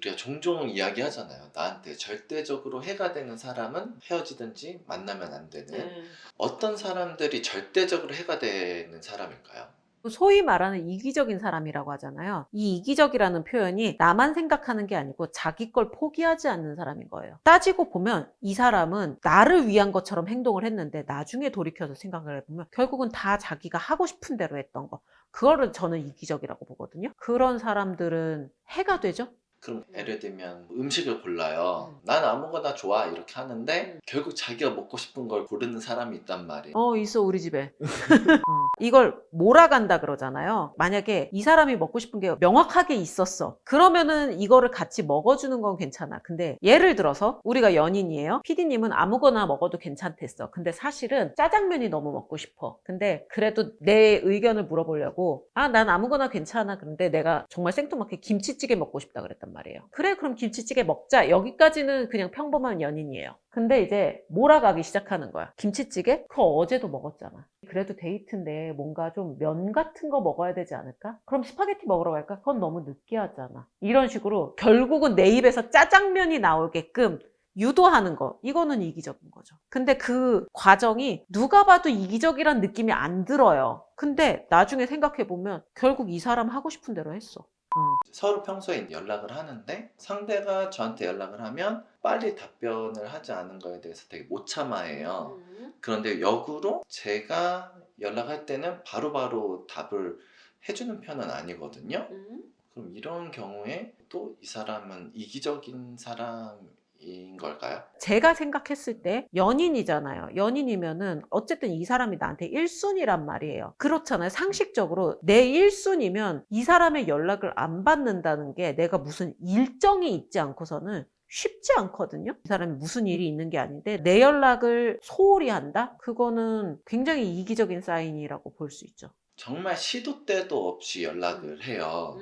우리가 종종 이야기하잖아요. 나한테 절대적으로 해가 되는 사람은 헤어지든지 만나면 안 되는. 어떤 사람들이 절대적으로 해가 되는 사람일까요? 소위 말하는 이기적인 사람이라고 하잖아요. 이 이기적이라는 표현이 나만 생각하는 게 아니고 자기 걸 포기하지 않는 사람인 거예요. 따지고 보면 이 사람은 나를 위한 것처럼 행동을 했는데 나중에 돌이켜서 생각을 해보면 결국은 다 자기가 하고 싶은 대로 했던 거. 그거를 저는 이기적이라고 보거든요. 그런 사람들은 해가 되죠. 그럼 예를 들면 음식을 골라요. 난 아무거나 좋아 이렇게 하는데 결국 자기가 먹고 싶은 걸 고르는 사람이 있단 말이에요. 있어 우리 집에. 이걸 몰아간다 그러잖아요. 만약에 이 사람이 먹고 싶은 게 명확하게 있었어. 그러면은 이거를 같이 먹어주는 건 괜찮아. 근데 예를 들어서 우리가 연인이에요. PD님은 아무거나 먹어도 괜찮댔어. 근데 사실은 짜장면이 너무 먹고 싶어. 근데 그래도 내 의견을 물어보려고 난 아무거나 괜찮아. 그런데 내가 정말 생뚱맞게 김치찌개 먹고 싶다 그랬단 말이에요. 그래 그럼 김치찌개 먹자. 여기까지는 그냥 평범한 연인이에요. 근데 이제 몰아가기 시작하는 거야. 김치찌개? 그거 어제도 먹었잖아. 그래도 데이트인데 뭔가 좀 면 같은 거 먹어야 되지 않을까? 그럼 스파게티 먹으러 갈까? 그건 너무 느끼하잖아. 이런 식으로 결국은 내 입에서 짜장면이 나오게끔 유도하는 거. 이거는 이기적인 거죠. 근데 그 과정이 누가 봐도 이기적이란 느낌이 안 들어요. 근데 나중에 생각해보면 결국 이 사람 하고 싶은 대로 했어. 서로 평소에 연락을 하는데 상대가 저한테 연락을 하면 빨리 답변을 하지 않은 거에 대해서 되게 못 참아해요. 그런데 역으로 제가 연락할 때는 바로바로 답을 해주는 편은 아니거든요. 그럼 이런 경우에 또 이 사람은 이기적인 사람인 걸까요? 제가 생각했을 때 연인이잖아요. 연인이면은 어쨌든 이 사람이 나한테 1순위란 말이에요. 그렇잖아요. 상식적으로 내 1순위면 이 사람의 연락을 안 받는다는 게 내가 무슨 일정이 있지 않고서는 쉽지 않거든요. 이 사람이 무슨 일이 있는 게 아닌데 내 연락을 소홀히 한다? 그거는 굉장히 이기적인 사인이라고 볼 수 있죠. 정말 시도 때도 없이 연락을 해요.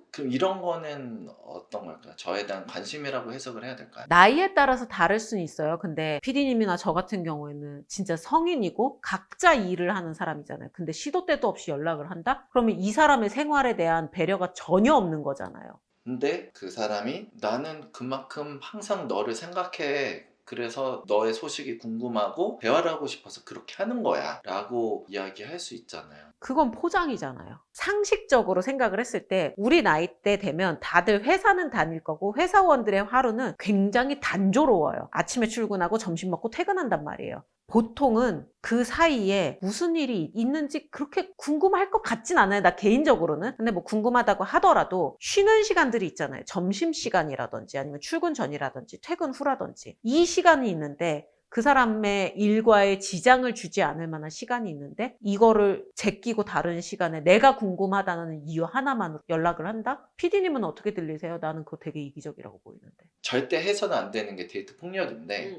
그럼 이런 거는 어떤 걸까요? 저에 대한 관심이라고 해석을 해야 될까요? 나이에 따라서 다를 수는 있어요. 근데 PD님이나 저 같은 경우에는 진짜 성인이고 각자 일을 하는 사람이잖아요. 근데 시도 때도 없이 연락을 한다? 그러면 이 사람의 생활에 대한 배려가 전혀 없는 거잖아요. 근데 그 사람이 나는 그만큼 항상 너를 생각해. 그래서 너의 소식이 궁금하고 대화를 하고 싶어서 그렇게 하는 거야 라고 이야기할 수 있잖아요. 그건 포장이잖아요. 상식적으로 생각을 했을 때 우리 나이 때 되면 다들 회사는 다닐 거고 회사원들의 하루는 굉장히 단조로워요. 아침에 출근하고 점심 먹고 퇴근한단 말이에요. 보통은 그 사이에 무슨 일이 있는지 그렇게 궁금할 것 같진 않아요. 나 개인적으로는. 근데 뭐 궁금하다고 하더라도 쉬는 시간들이 있잖아요. 점심시간이라든지 아니면 출근 전이라든지 퇴근 후라든지 이 시간이 있는데 그 사람의 일과에 지장을 주지 않을 만한 시간이 있는데 이거를 제끼고 다른 시간에 내가 궁금하다는 이유 하나만으로 연락을 한다? PD님은 어떻게 들리세요? 나는 그거 되게 이기적이라고 보이는데. 절대 해서는 안 되는 게 데이트 폭력인데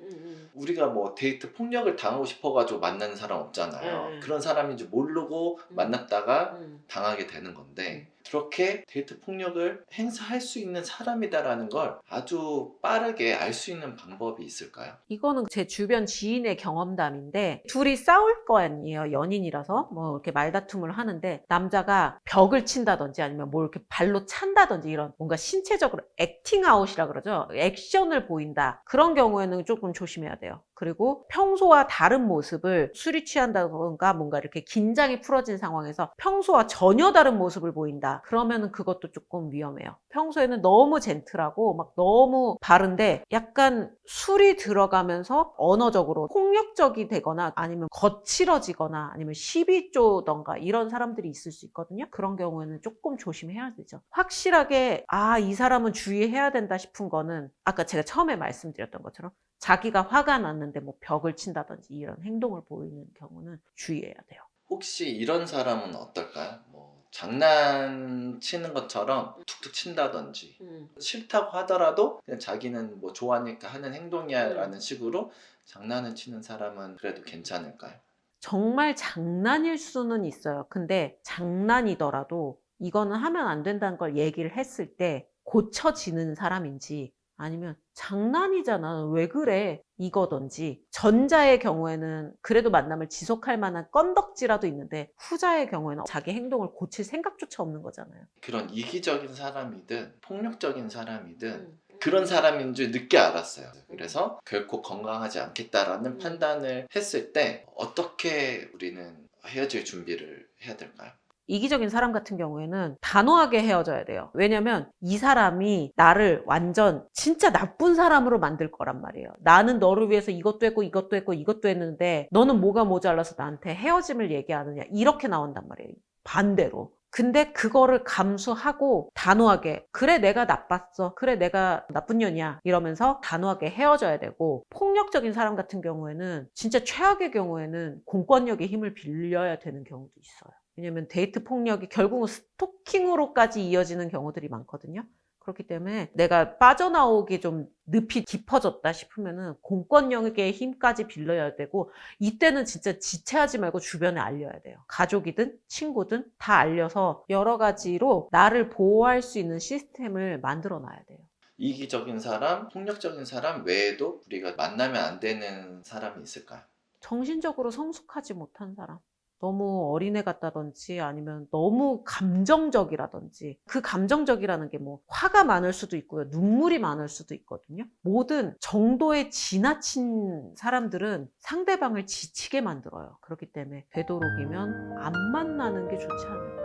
우리가 뭐 데이트 폭력을 당하고 싶어가지고 만나는 사람 없잖아요. 그런 사람인지 모르고 만났다가 당하게 되는 건데 그렇게 데이트 폭력을 행사할 수 있는 사람이다라는 걸 아주 빠르게 알 수 있는 방법이 있을까요? 이거는 제 주변 지인의 경험담인데 둘이 싸울 거 아니에요. 연인이라서 뭐 이렇게 말다툼을 하는데 남자가 벽을 친다든지 아니면 뭘 이렇게 발로 찬다든지 이런 뭔가 신체적으로 액팅아웃이라 그러죠. 액션을 보인다. 그런 경우에는 조금 조심해야 돼요. 그리고 평소와 다른 모습을 술이 취한다던가 뭔가 이렇게 긴장이 풀어진 상황에서 평소와 전혀 다른 모습을 보인다. 그러면은 그것도 조금 위험해요. 평소에는 너무 젠틀하고 막 너무 바른데 약간 술이 들어가면서 언어적으로 폭력적이 되거나 아니면 거칠어지거나 아니면 시비 쪼던가 이런 사람들이 있을 수 있거든요. 그런 경우에는 조금 조심해야 되죠. 확실하게 이 사람은 주의해야 된다 싶은 거는 아까 제가 처음에 말씀드렸던 것처럼 자기가 화가 났는데 뭐 벽을 친다든지 이런 행동을 보이는 경우는 주의해야 돼요. 혹시 이런 사람은 어떨까요? 뭐 장난치는 것처럼 툭툭 친다든지 싫다고 하더라도 그냥 자기는 뭐 좋아하니까 하는 행동이야 라는 식으로 장난을 치는 사람은 그래도 괜찮을까요? 정말 장난일 수는 있어요. 근데 장난이더라도 이거는 하면 안 된다는 걸 얘기를 했을 때 고쳐지는 사람인지 아니면 장난이잖아. 왜 그래? 이거든지. 전자의 경우에는 그래도 만남을 지속할 만한 건덕지라도 있는데 후자의 경우에는 자기 행동을 고칠 생각조차 없는 거잖아요. 그런 이기적인 사람이든 폭력적인 사람이든 그런 사람인 줄 늦게 알았어요. 그래서 결코 건강하지 않겠다라는 판단을 했을 때 어떻게 우리는 헤어질 준비를 해야 될까요? 이기적인 사람 같은 경우에는 단호하게 헤어져야 돼요. 왜냐면 이 사람이 나를 완전 진짜 나쁜 사람으로 만들 거란 말이에요. 나는 너를 위해서 이것도 했고 이것도 했고 이것도 했는데 너는 뭐가 모자라서 나한테 헤어짐을 얘기하느냐, 이렇게 나온단 말이에요. 반대로. 근데 그거를 감수하고 단호하게, 그래 내가 나빴어, 그래 내가 나쁜 년이야, 이러면서 단호하게 헤어져야 되고, 폭력적인 사람 같은 경우에는 진짜 최악의 경우에는 공권력의 힘을 빌려야 되는 경우도 있어요. 왜냐면 데이트 폭력이 결국은 스토킹으로까지 이어지는 경우들이 많거든요. 그렇기 때문에 내가 빠져나오기 좀 늪이 깊어졌다 싶으면은 공권력의 힘까지 빌려야 되고, 이때는 진짜 지체하지 말고 주변에 알려야 돼요. 가족이든 친구든 다 알려서 여러 가지로 나를 보호할 수 있는 시스템을 만들어 놔야 돼요. 이기적인 사람, 폭력적인 사람 외에도 우리가 만나면 안 되는 사람이 있을까요? 정신적으로 성숙하지 못한 사람. 너무 어린애 같다든지 아니면 너무 감정적이라든지, 그 감정적이라는 게 뭐 화가 많을 수도 있고요. 눈물이 많을 수도 있거든요. 모든 정도에 지나친 사람들은 상대방을 지치게 만들어요. 그렇기 때문에 되도록이면 안 만나는 게 좋지 않을까.